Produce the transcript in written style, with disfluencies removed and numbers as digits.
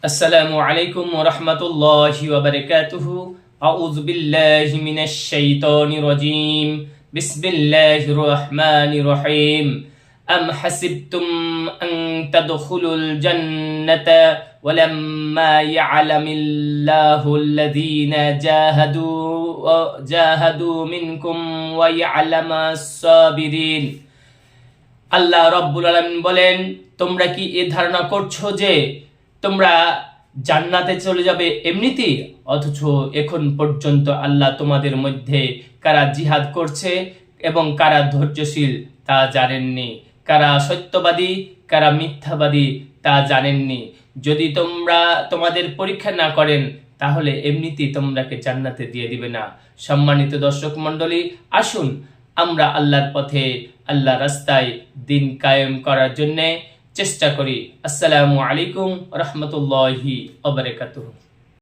আসসালামু আলাইকুম ওয়া রাহমাতুল্লাহি ওয়া বারাকাতুহু। আউযু বিল্লাহি মিনাশ শাইতানির রাজীম। বিসমিল্লাহির রহমানির রহিম। আম হাসিবতুম আন তাদখুলুল জান্নাতা ওয়া লাম্মা ইয়া'লামিল্লাহুল্লাযীনা জাহাদু মিনকুম ওয়া ইয়া'লামাস সাবিরিন। আল্লাহ রাব্বুল আলামিন বলেন, তোমরা কি এ ধারণা করছো যে তোমরা জান্নাতে চলে যাবে এমনিতেই, অথচ এখন পর্যন্ত আল্লাহ তোমাদের মধ্যে কারা জিহাদ করছে এবং কারা ধৈর্যশীল তা জানেননি, কারা সত্যবাদী কারা মিথ্যাবাদী তা জানেননি। যদি তোমাদের পরীক্ষা না করেন তাহলে এমনিতেই তোমরাকে জান্নাতে দিয়ে দিবে না। সম্মানিত দর্শক মণ্ডলী, আসুন আমরা আল্লাহর পথে, আল্লাহর রাস্তায় দিন কায়েম করার জন্যে চেষ্টা করি। আসসালামু আলাইকুম রহমতুল্লাহি ওয়া বারাকাতুহু।